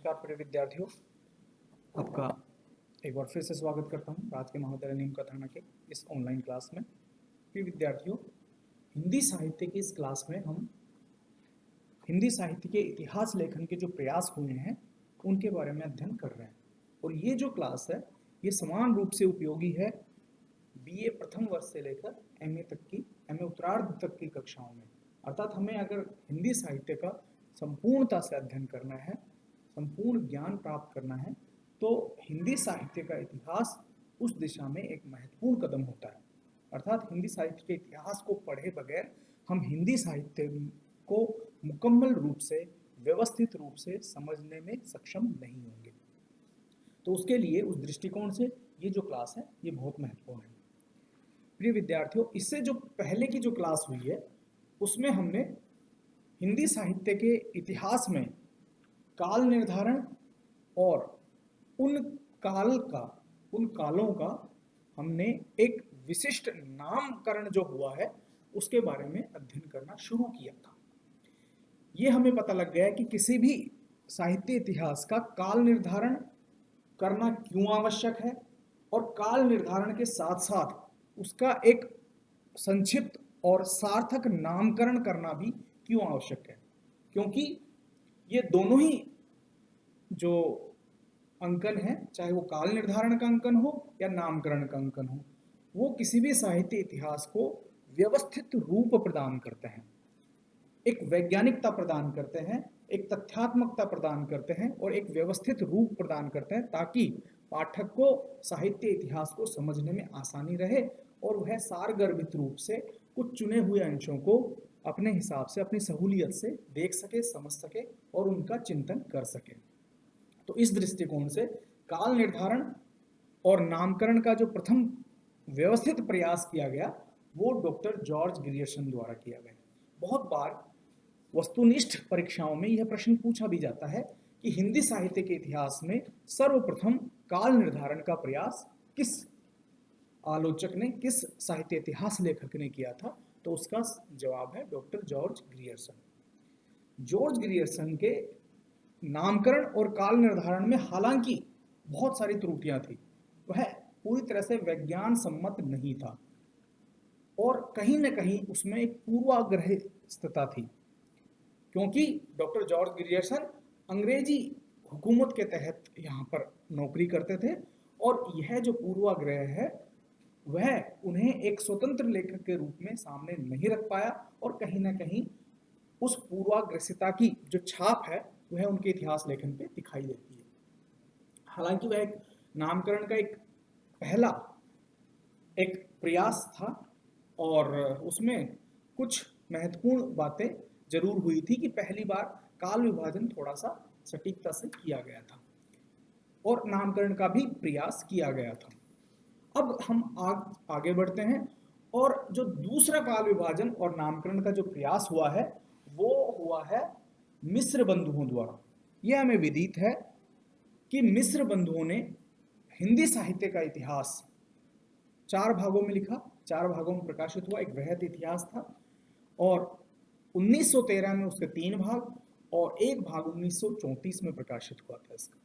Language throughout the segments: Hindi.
नमस्कार प्रिय विद्यार्थियों, आपका एक बार फिर से स्वागत करता हूं राज के महोदय नीम कथाना के इस ऑनलाइन क्लास में। प्रिय विद्यार्थियों, हिंदी साहित्य की इस क्लास में हम हिंदी साहित्य के इतिहास लेखन के जो प्रयास हुए हैं उनके बारे में अध्ययन कर रहे हैं। और ये जो क्लास है ये समान रूप से उपयोगी है बीए प्रथम वर्ष से लेकर एमए उत्तरार्ध तक की कक्षाओं में। अर्थात हमें अगर हिंदी साहित्य का संपूर्णता से अध्ययन करना है, संपूर्ण ज्ञान प्राप्त करना है, तो हिंदी साहित्य का इतिहास उस दिशा में एक महत्वपूर्ण कदम होता है। अर्थात हिंदी साहित्य के इतिहास को पढ़े बगैर हम हिंदी साहित्य को मुकम्मल रूप से, व्यवस्थित रूप से समझने में सक्षम नहीं होंगे। तो उसके लिए, उस दृष्टिकोण से ये जो क्लास है ये बहुत महत्वपूर्ण है। प्रिय विद्यार्थियों, इससे जो पहले की जो क्लास हुई है उसमें हमने हिंदी साहित्य के इतिहास में काल निर्धारण और उन कालों का हमने एक विशिष्ट नामकरण जो हुआ है उसके बारे में अध्ययन करना शुरू किया था। ये हमें पता लग गया कि किसी भी साहित्य इतिहास का काल निर्धारण करना क्यों आवश्यक है और काल निर्धारण के साथ साथ उसका एक संक्षिप्त और सार्थक नामकरण करना भी क्यों आवश्यक है, क्योंकि ये दोनों ही जो अंकन है, चाहे वो काल निर्धारण का अंकन हो या नामकरण का अंकन हो, वो किसी भी साहित्य इतिहास को व्यवस्थित रूप प्रदान करते हैं, एक वैज्ञानिकता प्रदान करते हैं, एक तथ्यात्मकता प्रदान करते हैं और एक व्यवस्थित रूप प्रदान करते हैं, ताकि पाठक को साहित्य इतिहास को समझने में आसानी रहे और वह सारगर्भित रूप से कुछ चुने हुए अंशों को अपने हिसाब से, अपनी सहूलियत से देख सके, समझ सके और उनका चिंतन कर सके। तो इस दृष्टिकोण से काल निर्धारण और नामकरण का जो प्रथम व्यवस्थित प्रयास किया गया वो डॉक्टर जॉर्ज ग्रियर्सन द्वारा किया गया। बहुत बार वस्तुनिष्ठ परीक्षाओं में यह प्रश्न पूछा भी जाता है कि हिंदी साहित्य के इतिहास में सर्वप्रथम काल निर्धारण का प्रयास किस आलोचक ने, किस साहित्य इतिहास लेखक ने किया था, तो उसका जवाब है doctor George Grierson. George Grierson के नामकरण और काल निर्धारण में हालांकि बहुत सारी त्रुटियां थी, वह पूरी तरह से विज्ञान सम्मत नहीं था और कहीं न कहीं उसमें एक पूर्वाग्रहितता थी, क्योंकि डॉक्टर जॉर्ज ग्रियर्सन अंग्रेजी हुकूमत के तहत यहाँ पर नौकरी करते थे और यह जो पूर्वाग्रह है वह उन्हें एक स्वतंत्र लेखक के रूप में सामने नहीं रख पाया और कहीं ना कहीं उस पूर्वाग्रसिता की जो छाप है वह उनके इतिहास लेखन पे दिखाई देती है। हालांकि वह एक नामकरण का एक पहला एक प्रयास था और उसमें कुछ महत्वपूर्ण बातें जरूर हुई थी कि पहली बार काल विभाजन थोड़ा सा सटीकता से किया गया था और नामकरण का भी प्रयास किया गया था। अब हम आगे बढ़ते हैं और जो दूसरा काल विभाजन और नामकरण का जो प्रयास हुआ है वो हुआ है मिस्र बंधुओं द्वारा। यह हमें विदित है कि मिस्र बंधुओं ने हिंदी साहित्य का इतिहास 4 भागों में लिखा, 4 भागों में प्रकाशित हुआ, एक वृहद इतिहास था और 1913 में उसके 3 भाग और एक भाग 1934 में प्रकाशित हुआ था इसका।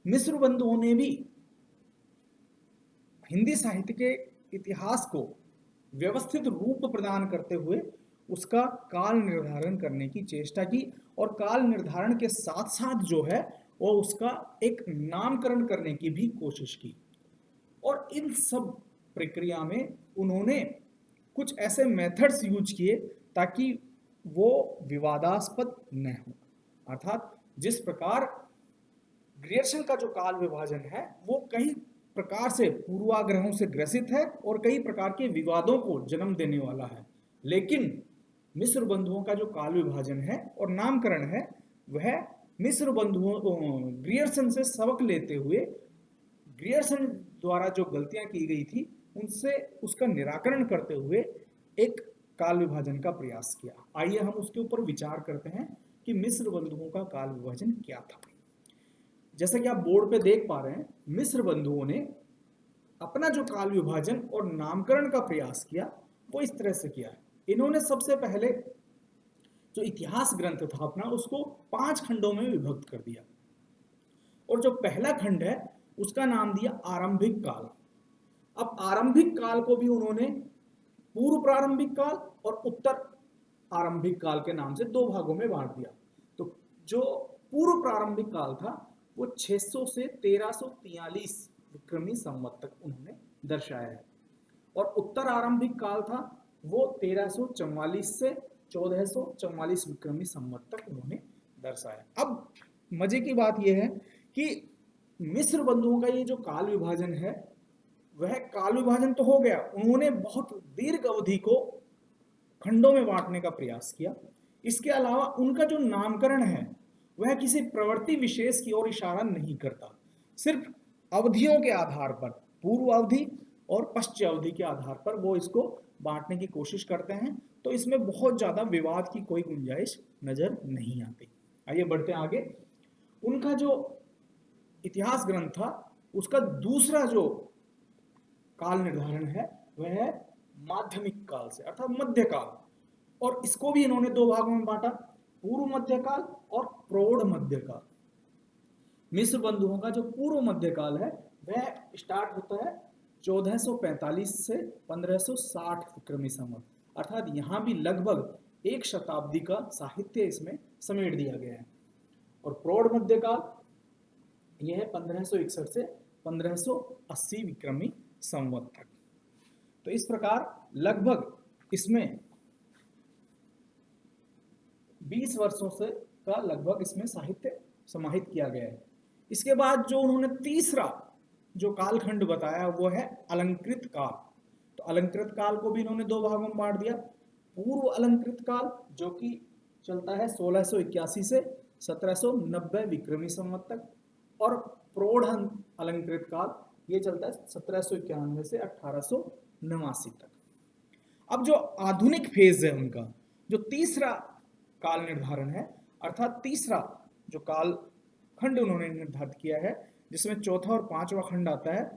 मिस्र बंधुओं ने भी हिंदी साहित्य के इतिहास को व्यवस्थित रूप प्रदान करते हुए उसका काल निर्धारण करने की चेष्टा की और काल निर्धारण के साथ साथ जो है वो उसका एक नामकरण करने की भी कोशिश की। और इन सब प्रक्रिया में उन्होंने कुछ ऐसे मेथड्स यूज किए ताकि वो विवादास्पद न हो। अर्थात जिस प्रकार ग्रियर्सन का जो काल विभाजन है वो कई प्रकार से पूर्वाग्रहों से ग्रसित है और कई प्रकार के विवादों को जन्म देने वाला है, लेकिन मिस्र बंधुओं का जो काल विभाजन है और नामकरण है वह मिस्र बंधुओं ग्रियर्सन से सबक लेते हुए ग्रियर्सन द्वारा जो गलतियां की गई थी उनसे उसका निराकरण करते हुए एक काल विभाजन का प्रयास किया। आइए हम उसके ऊपर विचार करते हैं कि मिस्र बंधुओं का काल विभाजन क्या था। जैसा कि आप बोर्ड पे देख पा रहे हैं, मिस्र बंधुओं ने अपना जो काल विभाजन और नामकरण का प्रयास किया वो इस तरह से किया है। इन्होंने सबसे पहले जो इतिहास ग्रंथ था अपना उसको 5 खंडों में विभक्त कर दिया। और जो पहला खंड है उसका नाम दिया आरंभिक काल। अब आरंभिक काल को भी उन्होंने पूर्व प्रारंभिक काल और उत्तर आरंभिक काल के नाम से 2 भागों में बांट दिया। तो जो पूर्व प्रारंभिक काल था वो 600 से 1343 विक्रमी संवत तक उन्होंने दर्शाया है, और उत्तर आरंभिक काल था वो 1344 से 1444 विक्रमी संवत तक उन्होंने दर्शाया। अब मजे की बात यह है कि मिस्र बंधुओं का ये जो काल विभाजन है वह काल विभाजन तो हो गया, उन्होंने बहुत दीर्घ अवधि को खंडों में बांटने का प्रयास किया। इसके अलावा उनका जो नामकरण है वह किसी प्रवृत्ति विशेष की ओर इशारा नहीं करता, सिर्फ अवधियों के आधार पर, पूर्व अवधि और पश्चिम अवधि के आधार पर वो इसको बांटने की कोशिश करते हैं। तो इसमें बहुत ज्यादा विवाद की कोई गुंजाइश नजर नहीं आती। आइए बढ़ते हैं आगे। उनका जो इतिहास ग्रंथ था उसका दूसरा जो काल निर्धारण है वह है माध्यमिक काल से, अर्थात मध्यकाल, और इसको भी इन्होंने 2 भागों में बांटा, पूर्व मध्यकाल और प्रौढ़ मध्यकाल। मिस्र बंधुओं का जो पूर्व मध्यकाल है वह स्टार्ट होता है 1445 से 1560 विक्रमी संवत, अर्थात यहाँ भी लगभग 1 शताब्दी का साहित्य इसमें समेट दिया गया है। और प्रौढ़ मध्यकाल यह है 1561 से 1580 विक्रमी संवत तक। तो इस प्रकार लगभग इसमें 20 वर्षों से का लगभग इसमें साहित्य समाहित किया गया है। इसके बाद जो उन्होंने तीसरा जो कालखंड बताया वो है अलंकृत काल। तो अलंकृत काल को भी इन्होंने 2 भागों में बांट दिया, पूर्व अलंकृत काल जो कि चलता है 1681 से 1790 विक्रमी संवत तक, और प्रौढ़ अलंकृत काल ये चलता है 1791 से 1889 तक। अब जो आधुनिक फेज है उनका जो तीसरा काल निर्धारण है, अर्थात तीसरा जो काल खंड उन्होंने निर्धारित किया है जिसमें चौथा और 5वां खंड आता है,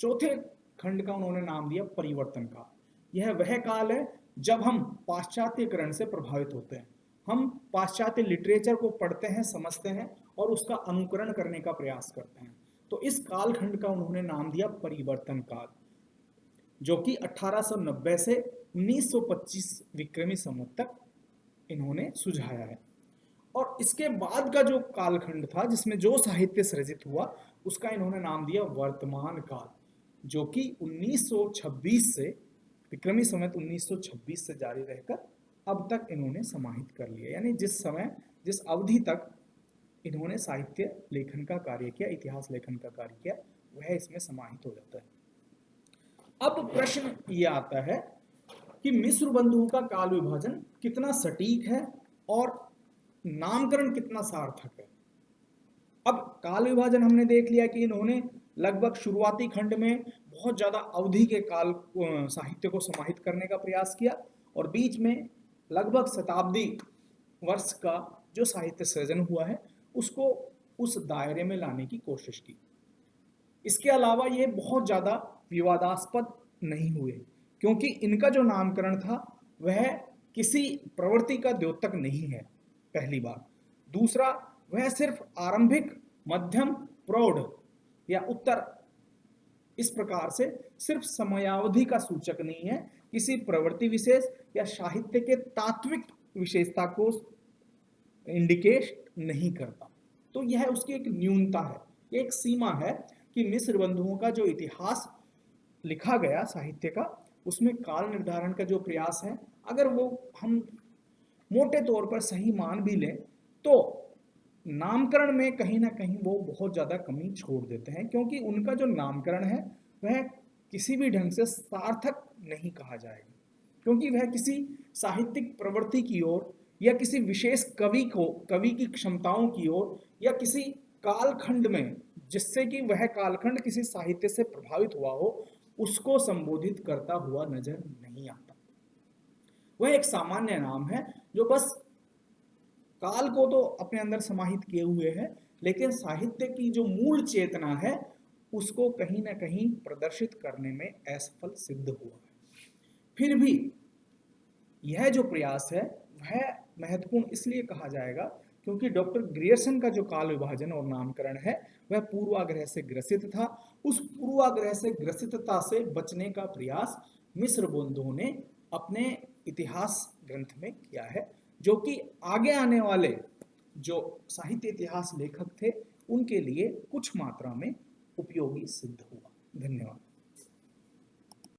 चौथे खंड का उन्होंने नाम दिया परिवर्तन काल। यह वह काल है जब हम पाश्चात्यकरण से प्रभावित होते हैं, हम पाश्चात्य लिटरेचर को पढ़ते हैं, समझते हैं और उसका अनुकरण करने का प्रयास करते हैं। तो इस कालखंड का उन्होंने नाम दिया परिवर्तन काल, जो कि 1890 से 1925 विक्रमी संवत तक इन्होंने सुझाया है। और इसके बाद का जो कालखंड था जिसमें जो साहित्य सृजित हुआ उसका इन्होंने नाम दिया वर्तमान काल, जो कि 1926 से विक्रमी संवत 1926 से जारी रहकर अब तक इन्होंने समाहित कर लिया। यानी जिस समय जिस अवधि तक इन्होंने साहित्य लेखन का कार्य किया, इतिहास लेखन का कार्य किया, वह इसमें समाहित हो जाता है। अब प्रश्न ये आता है कि मिस्र बंधुओं का काल विभाजन कितना सटीक है और नामकरण कितना सार्थक है। अब काल विभाजन हमने देख लिया कि इन्होंने लगभग शुरुआती खंड में बहुत ज्यादा अवधि के काल साहित्य को समाहित करने का प्रयास किया और बीच में लगभग शताब्दी वर्ष का जो साहित्य सृजन हुआ है उसको उस दायरे में लाने की कोशिश की। इसके अलावा ये बहुत ज्यादा विवादास्पद नहीं हुए क्योंकि इनका जो नामकरण था वह किसी प्रवृत्ति का द्योतक नहीं है, पहली बात। दूसरा, वह सिर्फ आरंभिक, मध्यम, प्रौढ़ या उत्तर इस प्रकार से सिर्फ समयावधि का सूचक नहीं है, किसी प्रवृत्ति विशेष या साहित्य के तात्विक विशेषता को इंडिकेट नहीं करता। तो यह उसकी एक न्यूनता है, एक सीमा है कि मिस्र बंधुओं का जो इतिहास लिखा गया साहित्य का उसमें काल निर्धारण का जो प्रयास है, अगर वो हम मोटे तौर पर सही मान भी लें तो नामकरण में कहीं ना कहीं वो बहुत ज्यादा कमी छोड़ देते हैं, क्योंकि उनका जो नामकरण है वह किसी भी ढंग से सार्थक नहीं कहा जाएगा, क्योंकि वह किसी साहित्यिक प्रवृत्ति की ओर या किसी विशेष कवि की क्षमताओं की ओर या किसी कालखंड में जिससे कि वह कालखंड किसी साहित्य से प्रभावित हुआ हो उसको संबोधित करता हुआ नजर नहीं आता। वह एक सामान्य नाम है जो बस काल को तो अपने अंदर समाहित किए हुए है, लेकिन साहित्य की जो मूल चेतना है उसको कहीं ना कहीं प्रदर्शित करने में असफल सिद्ध हुआ है। फिर भी यह जो प्रयास है वह महत्वपूर्ण इसलिए कहा जाएगा क्योंकि डॉक्टर ग्रियर्सन का जो काल विभाजन और नामकरण है वह पूर्वाग्रह से ग्रसित था। उस पूर्वाग्रह से ग्रसितता से बचने का प्रयास मिस्र बंधुओं ने अपने इतिहास ग्रंथ में किया है, जो कि आगे आने वाले जो साहित्य इतिहास लेखक थे उनके लिए कुछ मात्रा में उपयोगी सिद्ध हुआ। धन्यवाद।